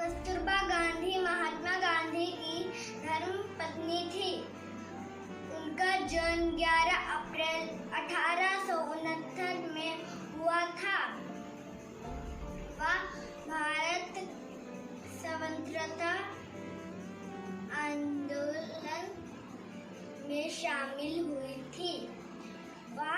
कस्तूरबा गांधी महात्मा गांधी की धर्मपत्नी थी। उनका जन्म 11 अप्रैल 1869 में हुआ था। वह भारत स्वतंत्रता आंदोलन में शामिल हुई थी। वह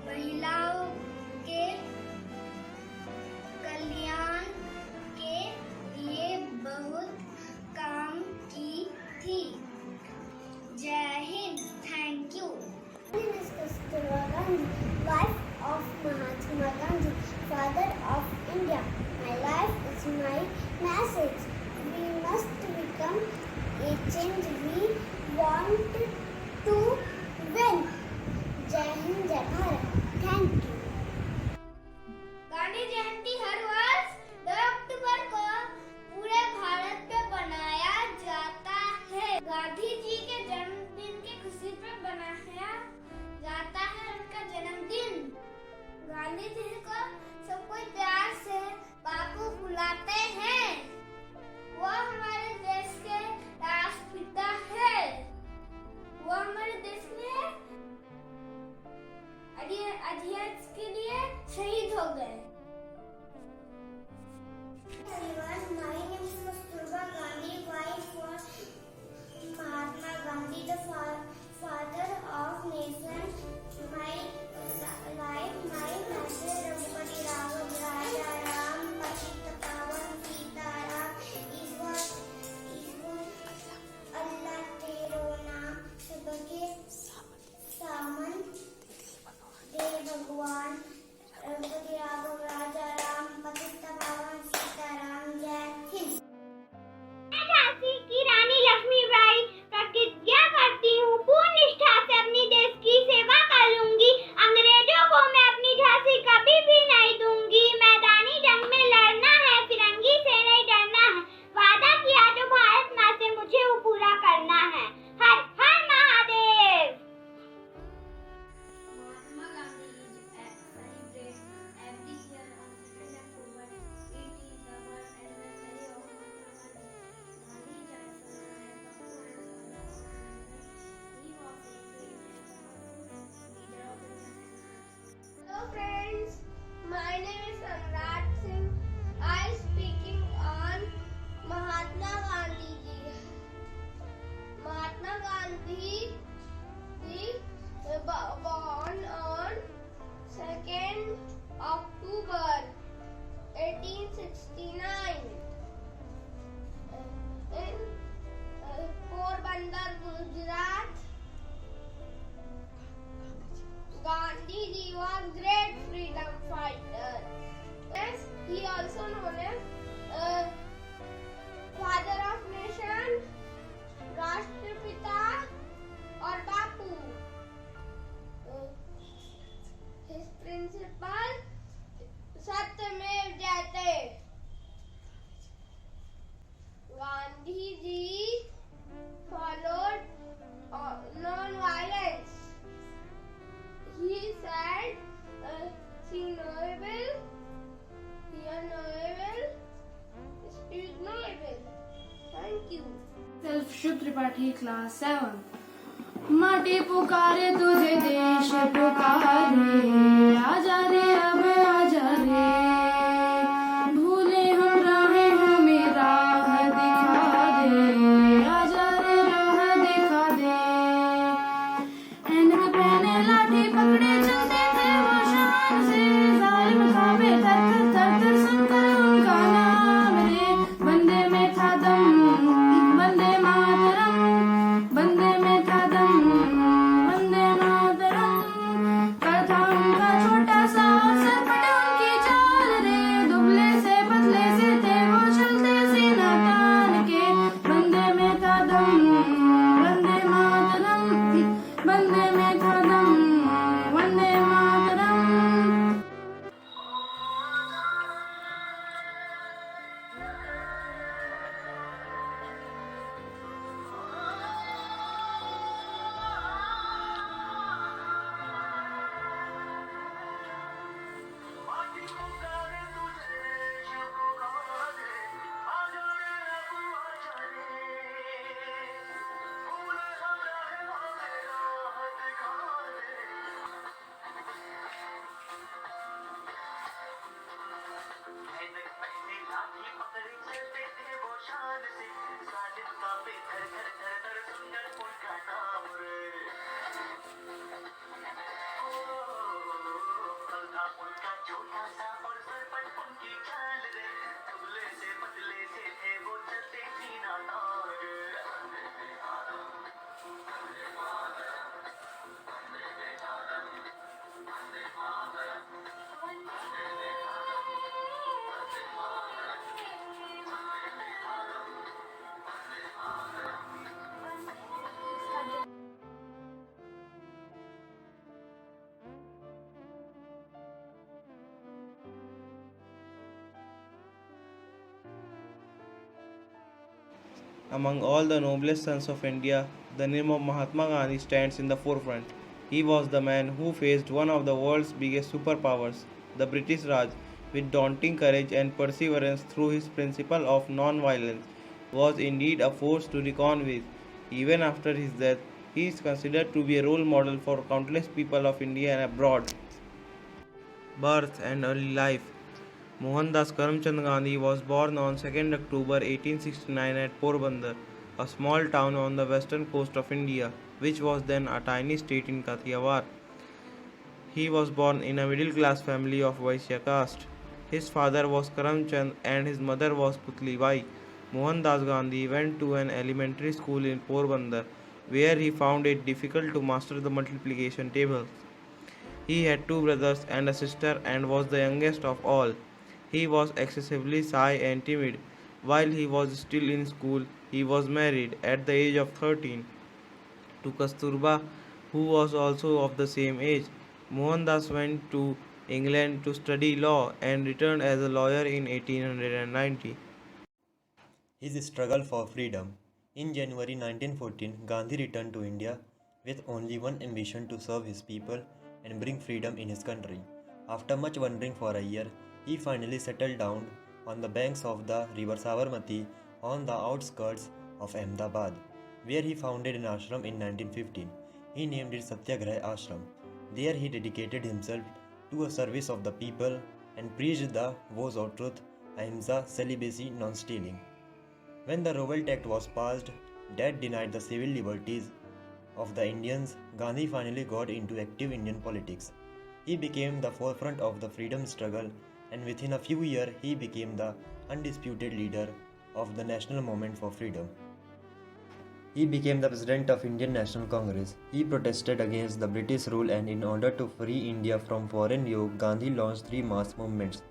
महिलाओं के कल्याण के लिए बहुत काम की थी। जय Hind. Thank you. My name is Kasturiba Gandhi, wife of Mahatma Gandhi, father of India. My life is my message. We must become a change we want to win. जय हिंद, जय भारत। Thank you. गांधी जयंती हर वर्ष 2 अक्टूबर को पूरे भारत में बनाया जाता है। गांधी जी के जन्मदिन की खुशी पे बनाया जाता है उनका जन्मदिन। गांधी जी को सब कोई प्यार से बापू बुलाते हैं। वो हमारे देश के राष्ट्रपिता है। वो हमारे देश में अधिराज्य के लिए शहीद हो गए। My name is Kasturiba Gandhi, wife of Mahatma Gandhi, the father of nation. My life, my message, Raghupati Raghav Raja Ram, Patita Pawan Sita Ram, Ishwar Allah Tero Naam, सबके सामन देव भगवान, रघुपति राघव राजा राम, पतित पावन सीताराम। जय हिंद। मैं झांसी की रानी लक्ष्मीबाई प्रतिज्ञा करती हूँ पूर्ण निष्ठा से अपनी देश की सेवा करूंगी। अंग्रेजों को मैं अपनी झांसी कभी भी नहीं दूंगी। मैदानी जंग में लड़ना है, फिरंगी से नहीं डरना है। वादा किया जो भारत माँ से मुझे वो पूरा करना है। हर हर Mahadev. Mahatma Gandhi is celebrated every year on 2nd October. It is the birth anniversary of Mahatma Gandhi. Gandhi died from he was a great leader of India. Hello friends, my name is Anurag Singh. I am speaking on Mahatma Gandhi ji. Mahatma Gandhi born on 2nd October 1869 in Porbandar, Gujarat. Gandhi ji was great freedom fighter. Yes, he also known as father of nation, राष्ट्रपिता और बापू। His principle सत्यमेव जयते। Gandhi ji followed non-violence. He said, see no evil, hear no evil, speak no evil. Thank you. Shubh Tripathi class 7। माटी पुकारे तुझे, देश पुकारे, आजा रे अब आजा रे। भूले हम राहें, हमें राह दिखा दे, आजा रे राह दिखा दे। ऐनक पहने लाठी पकड़े चलते थे वो शान से, जालिम काबे थर थर सुनकर उनका नाम रे। बंदे में था दम, वंदे मातरम, वंदे में था दम, वंदे मातरम। कर था उनका छोटा सा सर पर उनकी जान। Among all the noblest sons of India, the name of Mahatma Gandhi stands in the forefront. He was the man who faced one of the world's biggest superpowers, the British Raj, with daunting courage and perseverance through his principle of non-violence, was indeed a force to reckon with. Even after his death, he is considered to be a role model for countless people of India and abroad. Birth and early life. Mohandas Karamchand Gandhi was born on 2nd October 1869 at Porbandar, a small town on the western coast of India, which was then a tiny state in Kathiawar. He was born in a middle class family of Vaishya caste. His father was Karamchand and his mother was Putlibai. Mohandas Gandhi went to an elementary school in Porbandar, where he found it difficult to master the multiplication table. He had two brothers and a sister and was the youngest of all. He was excessively shy and timid. While he was still in school, he was married at the age of 13 to Kasturba, who was also of the same age. Mohandas went to England to study law and returned as a lawyer in 1890. His struggle for freedom. In January 1914, Gandhi returned to India with only one ambition to serve his people and bring freedom in his country. After much wandering for a year, he finally settled down on the banks of the river Sabarmati on the outskirts of Ahmedabad, where he founded an ashram in 1915. He named it Satyagraha Ashram. There he dedicated himself to a service of the people and preached the vows of truth, ahimsa, celibacy, non-stealing. When the Revolt Act was passed that denied the civil liberties of the Indians, Gandhi finally got into active Indian politics. He became the forefront of the freedom struggle, and within a few years he became the undisputed leader of the national movement for freedom. He became the president of Indian National Congress. He protested against the British rule, and in order to free India from foreign yoke, Gandhi launched three mass movements,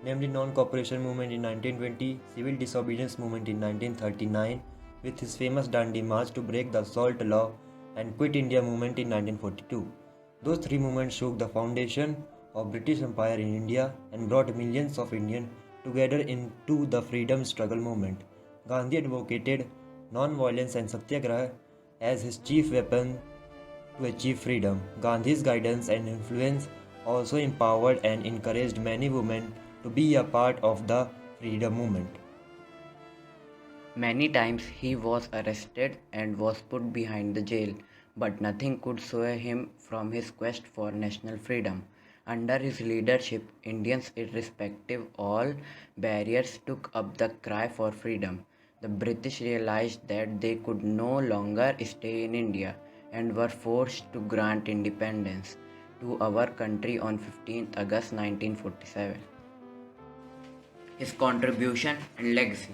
namely Non-Cooperation Movement in 1920, Civil Disobedience Movement in 1939, with his famous Dandi March to break the Salt Law, and Quit India Movement in 1942. Those three movements shook the foundation of British Empire in India and brought millions of Indians together into the freedom struggle movement. Gandhi advocated non-violence and satyagraha as his chief weapon to achieve freedom. Gandhi's guidance and influence also empowered and encouraged many women to be a part of the freedom movement. Many times he was arrested and was put behind the jail, but nothing could sway him from his quest for national freedom. Under his leadership, Indians, irrespective of all barriers, took up the cry for freedom. The British realized that they could no longer stay in India and were forced to grant independence to our country on 15th August 1947. His contribution and legacy.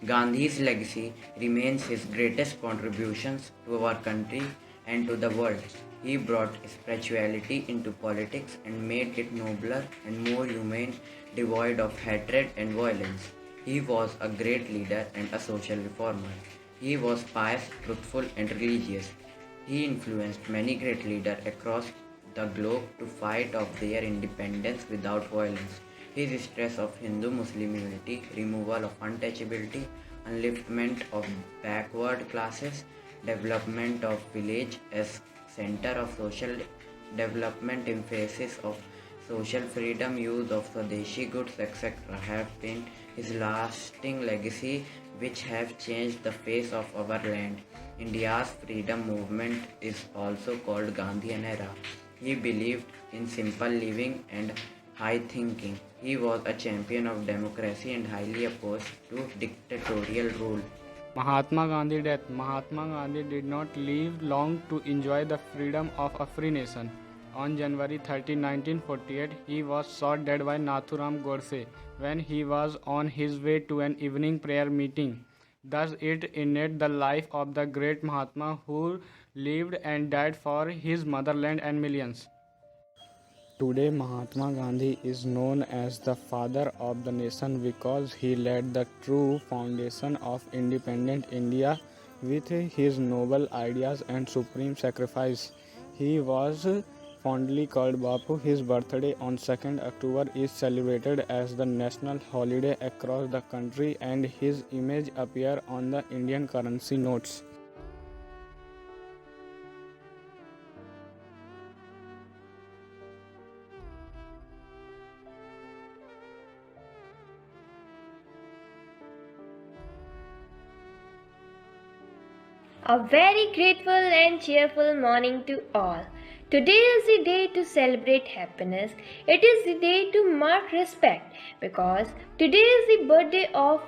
Gandhi's legacy remains his greatest contributions to our country and to the world. He brought spirituality into politics and made it nobler and more humane, devoid of hatred and violence. He was a great leader and a social reformer. He was pious, truthful, and religious. He influenced many great leaders across the globe to fight of their independence without violence. His stress of Hindu-Muslim unity, removal of untouchability, upliftment of backward classes, development of village as center of social development, emphasis of social freedom, use of Swadeshi goods, etc. have been his lasting legacy, which have changed the face of our land. India's freedom movement is also called Gandhian era. He believed in simple living and high thinking. He was a champion of democracy and highly opposed to dictatorial rule. Mahatma Gandhi death. Mahatma Gandhi did not live long to enjoy the freedom of a free nation. On January 13, 1948, he was shot dead by Nathuram Godse when he was on his way to an evening prayer meeting. Thus it ended the life of the great Mahatma who lived and died for his motherland and millions. Today, Mahatma Gandhi is known as the father of the nation because he laid the true foundation of independent India with his noble ideas and supreme sacrifice. He was fondly called Bapu. His birthday on 2nd October is celebrated as the national holiday across the country, and his image appears on the Indian currency notes. A very grateful and cheerful morning to all. Today is the day to celebrate happiness. It is the day to mark respect because today is the birthday of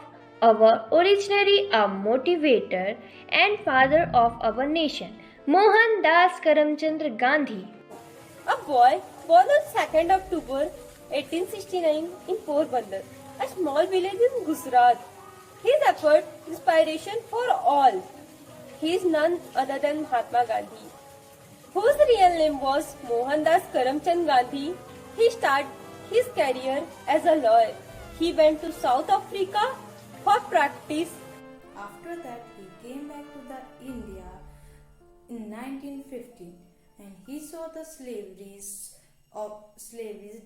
our originary motivator and father of our nation, Mohan Das Karamchandra Gandhi. A boy born on 2nd October 1869 in Porbandar, a small village in Gujarat. His effort, inspiration for all. He is none other than Mahatma Gandhi, whose real name was Mohandas Karamchand Gandhi. He started his career as a lawyer. He went to South Africa for practice. After that, he came back to the India in 1915, and he saw the slaveries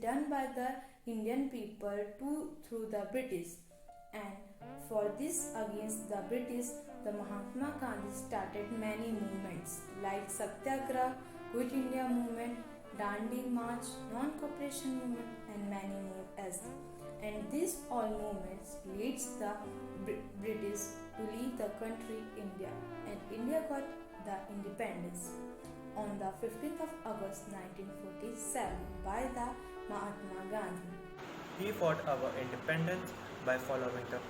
done by the Indian people through the British. And for this against the British, the Mahatma Gandhi started many movements like Satyagraha, Quit India movement, Dandi March, Non-Cooperation movement, and many more as. And these all movements leads the British to leave the country India, and India got the independence on the 15th of August 1947 by the Mahatma Gandhi. He fought our independence by following the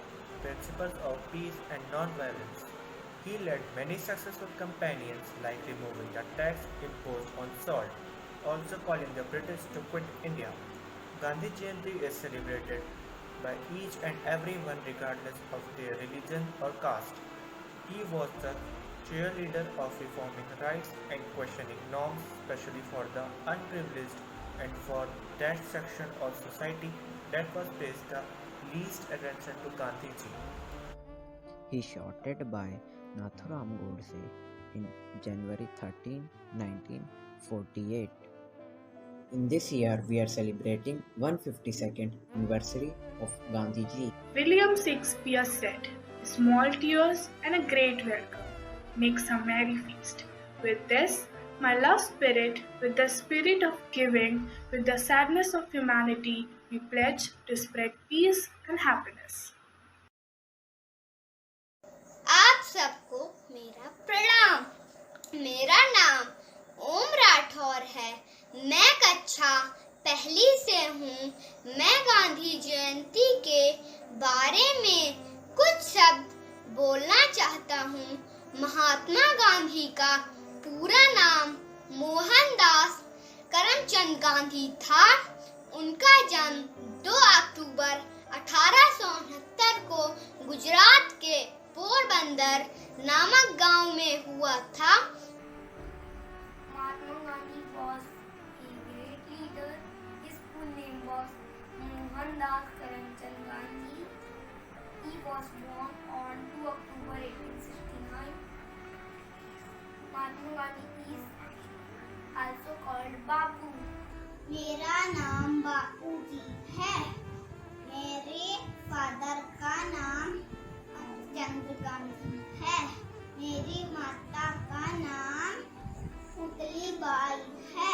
principles of peace and non-violence. He led many successful campaigns like removing the tax imposed on salt, also calling the British to quit India. Gandhi Jayanti is celebrated by each and everyone regardless of their religion or caste. He was the cheerleader of reforming rights and questioning norms, especially for the unprivileged and for that section of society that was placed the least attention to Gandhiji. He shouted by Nathuram Godse in January 13, 1948. In this year, we are celebrating 152nd anniversary of Gandhiji. William Shakespeare said, "Small tears and a great welcome makes a merry feast." With this, my love spirit, with the spirit of giving, with the sadness of humanity, we pledge to spread peace and happiness. आप सबको मेरा प्रणाम। मेरा नाम ओम राठौर है। मैं कक्षा पहली से हूँ। मैं गांधी जयंती के बारे में कुछ शब्द बोलना चाहता हूँ। महात्मा गांधी का पूरा नाम मोहनदास करमचंद गांधी था। उनका जन्म 2 अक्टूबर 1869 को गुजरात के पोरबंदर नामक गांव में हुआ था। Mahatma Gandhi was a great leader. His full name was Mohandas Karamchand Gandhi. He was born on 2 October 1869. Mahatma Gandhi is also called Bapu. मेरा नाम बापू जी है। मेरे फादर का नाम चंद्र गांधी है। मेरी माता का नाम पुतली बाई है।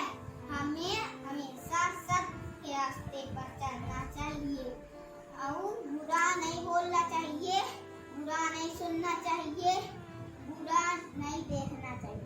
हमें हमेशा सत्य के रास्ते पर चलना चाहिए और बुरा नहीं बोलना चाहिए, बुरा नहीं सुनना चाहिए, बुरा नहीं देखना चाहिए।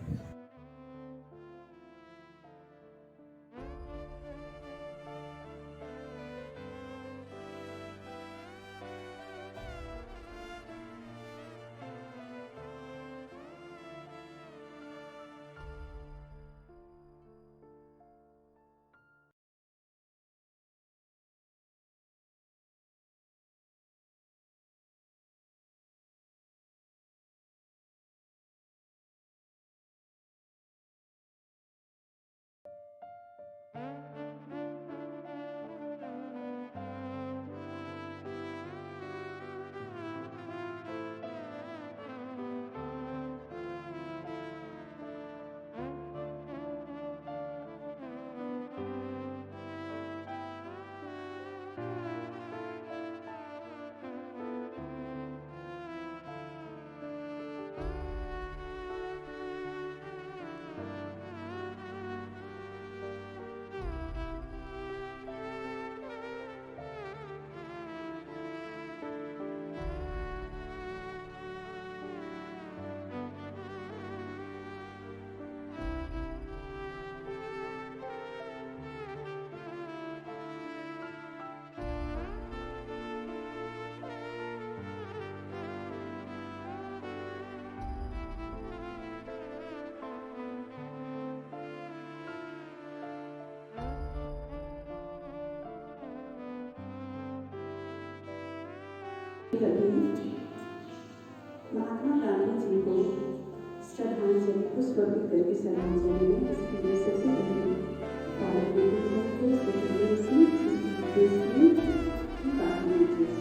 करती हूँ। महात्मा गांधी जी को श्रद्धांजलि पुष्प अर्पित करके श्रद्धांजलि में इसके लिए सबसे पहले भारत में देश की बात होनी चाहिए।